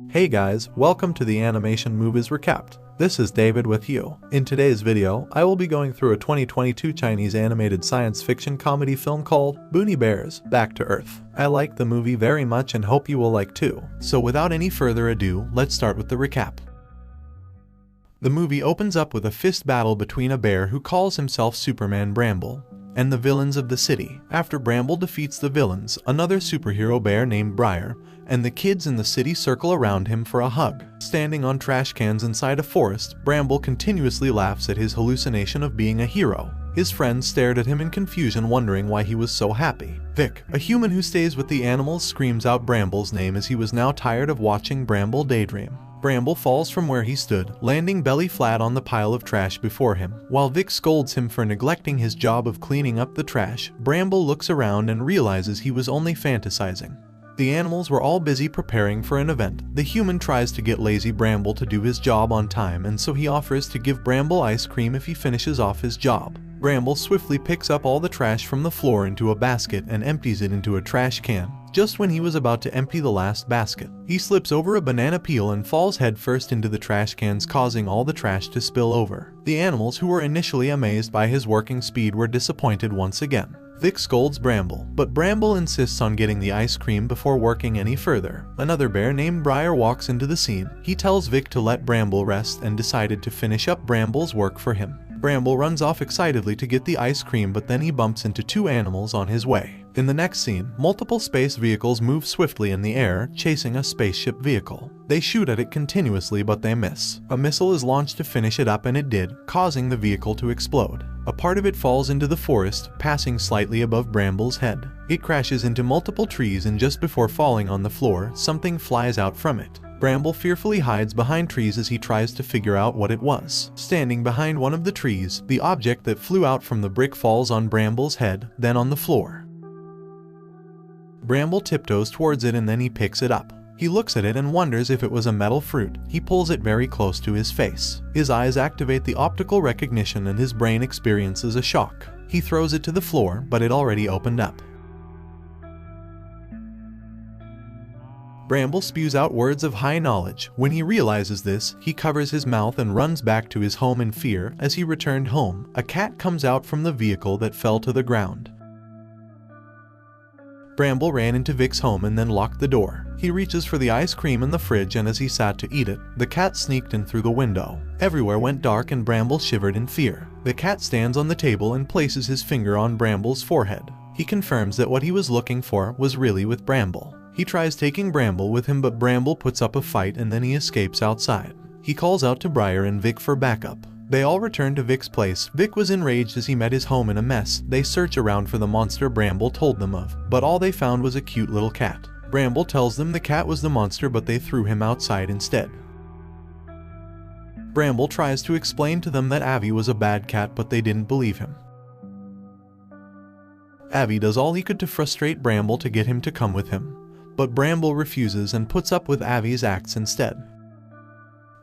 Hey guys, welcome to the Animation Movies Recapped. This is David with you. In today's video, I will be going through a 2022 Chinese animated science fiction comedy film called Boonie Bears: Back to Earth. I like the movie very much and hope you will like too. So without any further ado, let's start with the recap. The movie opens up with a fist battle between a bear who calls himself Superman Bramble and the villains of the city. After Bramble defeats the villains, another superhero bear named Briar and the kids in the city circle around him for a hug. Standing on trash cans inside a forest, Bramble continuously laughs at his hallucination of being a hero. His friends stared at him in confusion, wondering why he was so happy. Vic, a human who stays with the animals, screams out Bramble's name as he was now tired of watching Bramble daydream. Bramble falls from where he stood, landing belly flat on the pile of trash before him. While Vic scolds him for neglecting his job of cleaning up the trash, Bramble looks around and realizes he was only fantasizing. The animals were all busy preparing for an event. The human tries to get lazy Bramble to do his job on time, and so he offers to give Bramble ice cream if he finishes off his job. Bramble swiftly picks up all the trash from the floor into a basket and empties it into a trash can. Just when he was about to empty the last basket, he slips over a banana peel and falls headfirst into the trash cans, causing all the trash to spill over. The animals, who were initially amazed by his working speed, were disappointed once again. Vic scolds Bramble, but Bramble insists on getting the ice cream before working any further. Another bear named Briar walks into the scene. He tells Vic to let Bramble rest and decided to finish up Bramble's work for him. Bramble runs off excitedly to get the ice cream, but then he bumps into two animals on his way. In the next scene, multiple space vehicles move swiftly in the air, chasing a spaceship vehicle. They shoot at it continuously, but they miss. A missile is launched to finish it up, and it did, causing the vehicle to explode. A part of it falls into the forest, passing slightly above Bramble's head. It crashes into multiple trees, and just before falling on the floor, something flies out from it. Bramble fearfully hides behind trees as he tries to figure out what it was. Standing behind one of the trees, the object that flew out from the brick falls on Bramble's head, then on the floor. Bramble tiptoes towards it and then he picks it up. He looks at it and wonders if it was a metal fruit. He pulls it very close to his face. His eyes activate the optical recognition and his brain experiences a shock. He throws it to the floor, but it already opened up. Bramble spews out words of high knowledge. When he realizes this, he covers his mouth and runs back to his home in fear. As he returned home, a cat comes out from the vehicle that fell to the ground. Bramble ran into Vic's home and then locked the door. He reaches for the ice cream in the fridge, and as he sat to eat it, the cat sneaked in through the window. Everywhere went dark and Bramble shivered in fear. The cat stands on the table and places his finger on Bramble's forehead. He confirms that what he was looking for was really with Bramble. He tries taking Bramble with him, but Bramble puts up a fight and then he escapes outside. He calls out to Briar and Vic for backup. They all return to Vic's place. Vic was enraged as he met his home in a mess. They search around for the monster Bramble told them of, but all they found was a cute little cat. Bramble tells them the cat was the monster, but they threw him outside instead. Bramble tries to explain to them that Avi was a bad cat, but they didn't believe him. Avi does all he could to frustrate Bramble to get him to come with him, but Bramble refuses and puts up with Avi's acts instead.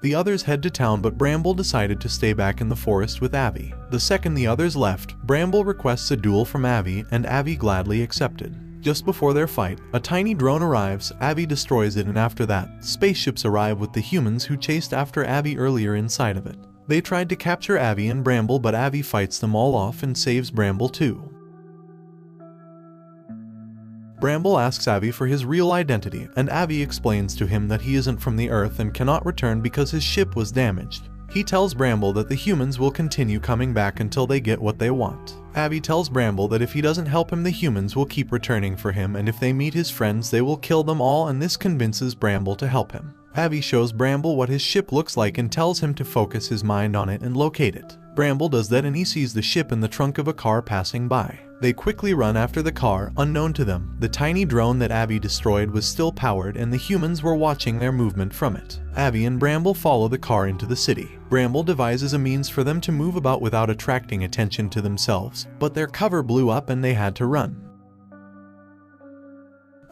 The others head to town, but Bramble decided to stay back in the forest with Avi. The second the others left, Bramble requests a duel from Avi, and Avi gladly accepted. Just before their fight, a tiny drone arrives. Avi destroys it, and after that, spaceships arrive with the humans who chased after Avi earlier inside of it. They tried to capture Avi and Bramble, but Avi fights them all off and saves Bramble too. Bramble asks Avi for his real identity, and Avi explains to him that he isn't from the Earth and cannot return because his ship was damaged. He tells Bramble that the humans will continue coming back until they get what they want. Avi tells Bramble that if he doesn't help him, the humans will keep returning for him, and if they meet his friends, they will kill them all, and this convinces Bramble to help him. Avi shows Bramble what his ship looks like and tells him to focus his mind on it and locate it. Bramble does that, and he sees the ship in the trunk of a car passing by. They quickly run after the car. Unknown to them, the tiny drone that Avi destroyed was still powered, and the humans were watching their movement from it. Avi and Bramble follow the car into the city. Bramble devises a means for them to move about without attracting attention to themselves, but their cover blew up and they had to run.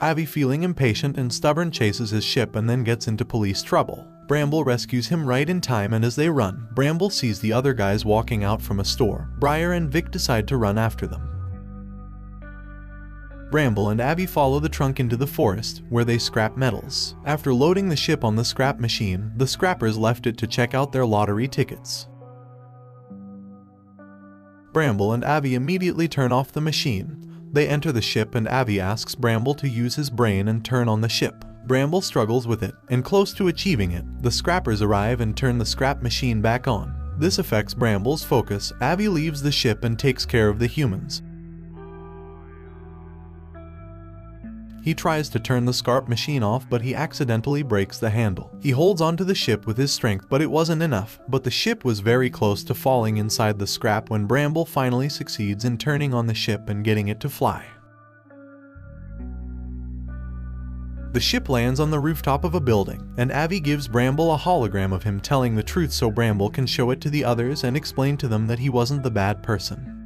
Avi, feeling impatient and stubborn, chases his ship and then gets into police trouble. Bramble rescues him right in time, and as they run, Bramble sees the other guys walking out from a store. Briar and Vic decide to run after them. Bramble and Abby follow the trunk into the forest, where they scrap metals. After loading the ship on the scrap machine, the scrappers left it to check out their lottery tickets. Bramble and Abby immediately turn off the machine. They enter the ship and Abby asks Bramble to use his brain and turn on the ship. Bramble struggles with it, and close to achieving it, the scrappers arrive and turn the scrap machine back on. This affects Bramble's focus. Abby leaves the ship and takes care of the humans. He tries to turn the scrap machine off, but he accidentally breaks the handle. He holds onto the ship with his strength, but it wasn't enough. But the ship was very close to falling inside the scrap when Bramble finally succeeds in turning on the ship and getting it to fly. The ship lands on the rooftop of a building, and Abby gives Bramble a hologram of him telling the truth so Bramble can show it to the others and explain to them that he wasn't the bad person.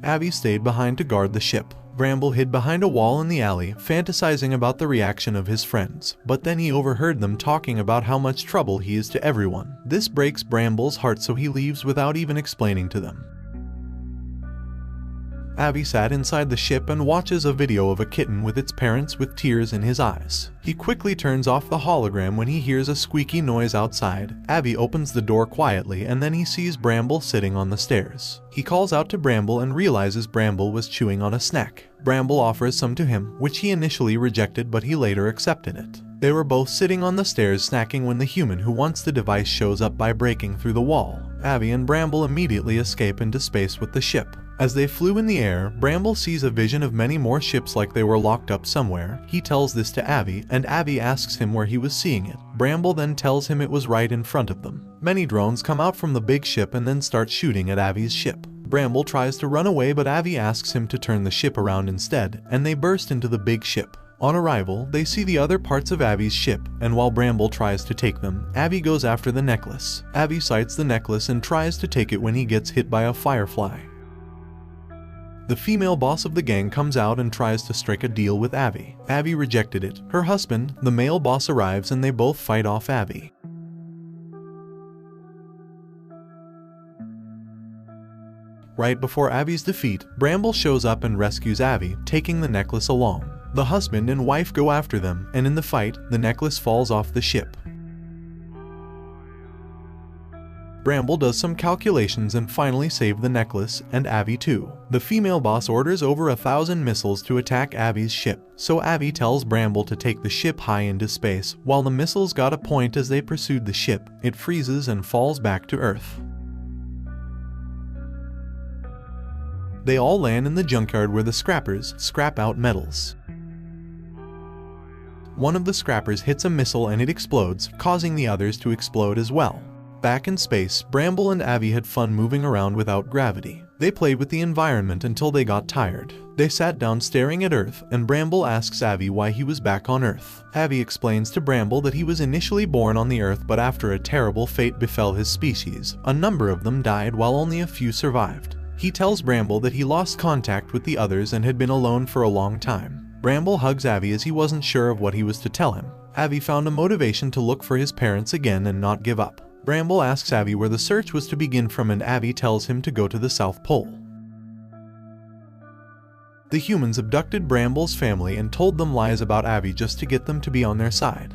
Abby stayed behind to guard the ship. Bramble hid behind a wall in the alley, fantasizing about the reaction of his friends, but then he overheard them talking about how much trouble he is to everyone. This breaks Bramble's heart, so he leaves without even explaining to them. Abby sat inside the ship and watches a video of a kitten with its parents with tears in his eyes. He quickly turns off the hologram when he hears a squeaky noise outside. Abby opens the door quietly and then he sees Bramble sitting on the stairs. He calls out to Bramble and realizes Bramble was chewing on a snack. Bramble offers some to him, which he initially rejected, but he later accepted it. They were both sitting on the stairs snacking when the human who wants the device shows up by breaking through the wall. Abby and Bramble immediately escape into space with the ship. As they flew in the air, Bramble sees a vision of many more ships like they were locked up somewhere. He tells this to Abby, and Abby asks him where he was seeing it. Bramble then tells him it was right in front of them. Many drones come out from the big ship and then start shooting at Abby's ship. Bramble tries to run away, but Abby asks him to turn the ship around instead, and they burst into the big ship. On arrival, they see the other parts of Abby's ship, and while Bramble tries to take them, Abby goes after the necklace. Abby sights the necklace and tries to take it when he gets hit by a firefly. The female boss of the gang comes out and tries to strike a deal with Abby. Abby rejected it. Her husband, the male boss, arrives and they both fight off Abby. Right before Abby's defeat, Bramble shows up and rescues Abby, taking the necklace along. The husband and wife go after them, and in the fight, the necklace falls off the ship. Bramble does some calculations and finally saves the necklace, and Abby too. The female boss orders over 1,000 missiles to attack Abby's ship, so Abby tells Bramble to take the ship high into space. While the missiles got a point as they pursued the ship, it freezes and falls back to Earth. They all land in the junkyard where the scrappers scrap out metals. One of the scrappers hits a missile and it explodes, causing the others to explode as well. Back in space, Bramble and Abby had fun moving around without gravity. They played with the environment until they got tired. They sat down staring at Earth, and Bramble asks Abby why he was back on Earth. Abby explains to Bramble that he was initially born on the Earth, but after a terrible fate befell his species, a number of them died while only a few survived. He tells Bramble that he lost contact with the others and had been alone for a long time. Bramble hugs Abby as he wasn't sure of what he was to tell him. Abby found a motivation to look for his parents again and not give up. Bramble asks Abby where the search was to begin from, and Abby tells him to go to the South Pole. The humans abducted Bramble's family and told them lies about Abby just to get them to be on their side.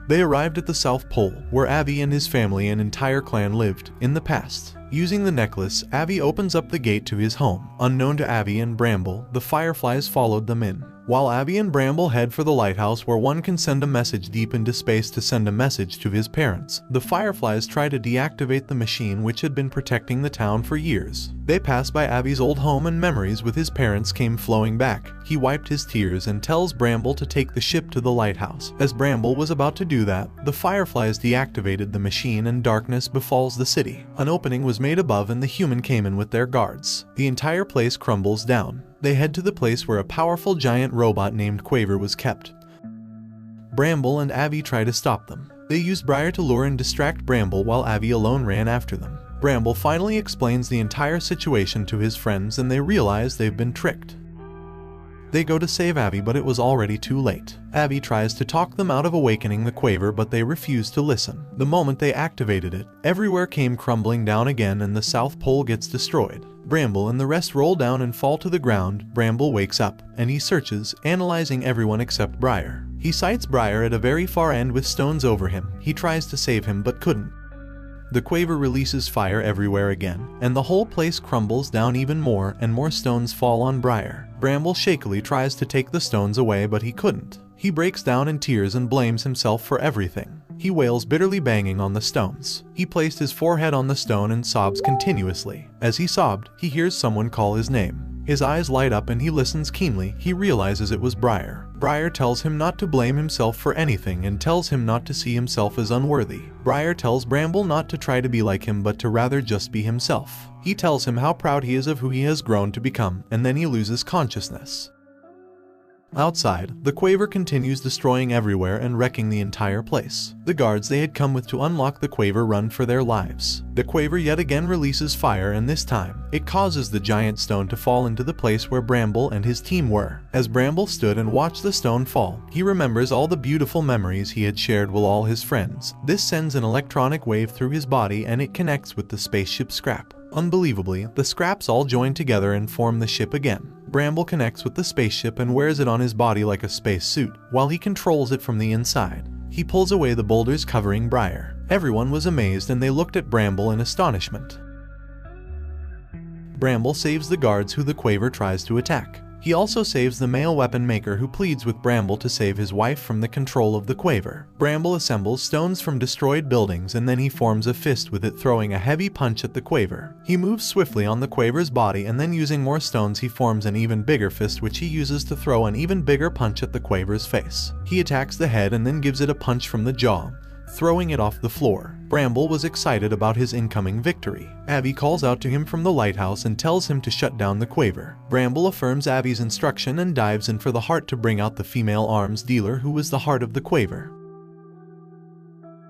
They arrived at the South Pole, where Abby and his family and entire clan lived in the past. Using the necklace, Abby opens up the gate to his home. Unknown to Abby and Bramble, the fireflies followed them in. While Abby and Bramble head for the lighthouse where one can send a message deep into space to send a message to his parents, the fireflies try to deactivate the machine which had been protecting the town for years. They pass by Abby's old home and memories with his parents came flowing back. He wiped his tears and tells Bramble to take the ship to the lighthouse. As Bramble was about to do that, the fireflies deactivated the machine and darkness befalls the city. An opening was made above and the human came in with their guards. The entire place crumbles down. They head to the place where a powerful giant robot named Quaver was kept. Bramble and Abby try to stop them. They use Briar to lure and distract Bramble while Abby alone ran after them. Bramble finally explains the entire situation to his friends and they realize they've been tricked. They go to save Abby, but it was already too late. Abby tries to talk them out of awakening the Quaver, but they refuse to listen. The moment they activated it, everywhere came crumbling down again and the South Pole gets destroyed. Bramble and the rest roll down and fall to the ground. Bramble wakes up, and he searches, analyzing everyone except Briar. He sights Briar at a very far end with stones over him. He tries to save him but couldn't. The Quaver releases fire everywhere again, and the whole place crumbles down even more, and more stones fall on Briar. Bramble shakily tries to take the stones away, but he couldn't. He breaks down in tears and blames himself for everything. He wails bitterly, banging on the stones. He placed his forehead on the stone and sobs continuously. As he sobbed, he hears someone call his name. His eyes light up and he listens keenly. He realizes it was Briar. Briar tells him not to blame himself for anything and tells him not to see himself as unworthy. Briar tells Bramble not to try to be like him but to rather just be himself. He tells him how proud he is of who he has grown to become, and then he loses consciousness. Outside, the Quaver continues destroying everywhere and wrecking the entire place. The guards they had come with to unlock the Quaver run for their lives. The Quaver yet again releases fire, and this time, it causes the giant stone to fall into the place where Bramble and his team were. As Bramble stood and watched the stone fall, he remembers all the beautiful memories he had shared with all his friends. This sends an electronic wave through his body and it connects with the spaceship scrap. Unbelievably, the scraps all join together and form the ship again. Bramble connects with the spaceship and wears it on his body like a space suit, while he controls it from the inside. He pulls away the boulders covering Briar. Everyone was amazed and they looked at Bramble in astonishment. Bramble saves the guards who the Quaver tries to attack. He also saves the male weapon maker who pleads with Bramble to save his wife from the control of the Quaver. Bramble assembles stones from destroyed buildings and then he forms a fist with it, throwing a heavy punch at the Quaver. He moves swiftly on the Quaver's body and then using more stones he forms an even bigger fist which he uses to throw an even bigger punch at the Quaver's face. He attacks the head and then gives it a punch from the jaw, throwing it off the floor. Bramble was excited about his incoming victory. Abby calls out to him from the lighthouse and tells him to shut down the Quaver. Bramble affirms Abby's instruction and dives in for the heart to bring out the female arms dealer who was the heart of the Quaver.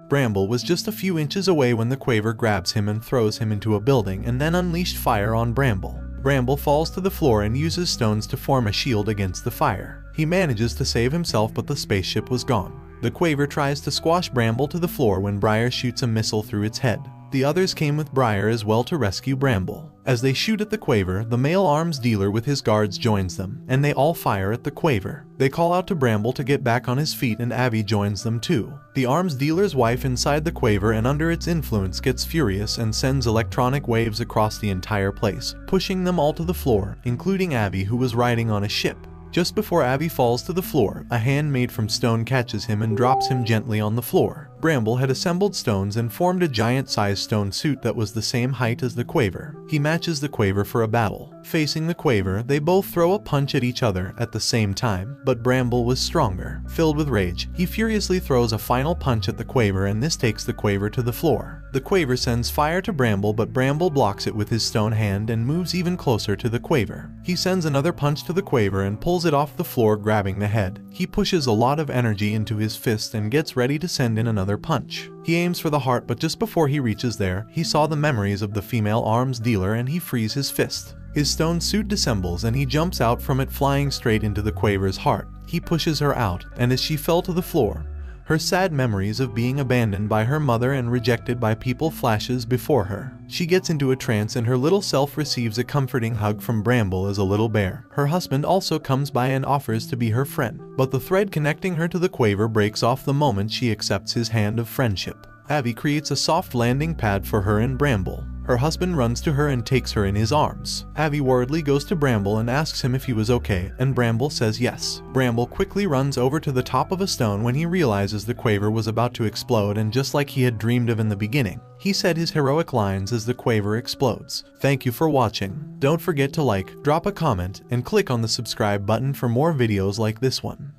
Bramble was just a few inches away when the Quaver grabs him and throws him into a building and then unleashed fire on Bramble. Bramble falls to the floor and uses stones to form a shield against the fire. He manages to save himself but the spaceship was gone. The Quaver tries to squash Bramble to the floor when Briar shoots a missile through its head. The others came with Briar as well to rescue Bramble. As they shoot at the Quaver, the male arms dealer with his guards joins them, and they all fire at the Quaver. They call out to Bramble to get back on his feet and Abby joins them too. The arms dealer's wife inside the Quaver and under its influence gets furious and sends electronic waves across the entire place, pushing them all to the floor, including Abby who was riding on a ship. Just before Abby falls to the floor, a hand made from stone catches him and drops him gently on the floor. Bramble had assembled stones and formed a giant-sized stone suit that was the same height as the Quaver. He matches the Quaver for a battle. Facing the Quaver, they both throw a punch at each other at the same time, but Bramble was stronger. Filled with rage, he furiously throws a final punch at the Quaver and this takes the Quaver to the floor. The Quaver sends fire to Bramble but Bramble blocks it with his stone hand and moves even closer to the Quaver. He sends another punch to the Quaver and pulls it off the floor, grabbing the head. He pushes a lot of energy into his fist and gets ready to send in another punch. He aims for the heart but just before he reaches there, he saw the memories of the female arms dealer and he frees his fist. His stone suit dissembles and he jumps out from it, flying straight into the Quaver's heart. He pushes her out, and as she fell to the floor, her sad memories of being abandoned by her mother and rejected by people flashes before her. She gets into a trance and her little self receives a comforting hug from Bramble as a little bear. Her husband also comes by and offers to be her friend, but the thread connecting her to the Quaver breaks off the moment she accepts his hand of friendship. Abby creates a soft landing pad for her and Bramble. Her husband runs to her and takes her in his arms. Abby worriedly goes to Bramble and asks him if he was okay, and Bramble says yes. Bramble quickly runs over to the top of a stone when he realizes the Quaver was about to explode, and just like he had dreamed of in the beginning, he said his heroic lines as the Quaver explodes. Thank you for watching. Don't forget to like, drop a comment, and click on the subscribe button for more videos like this one.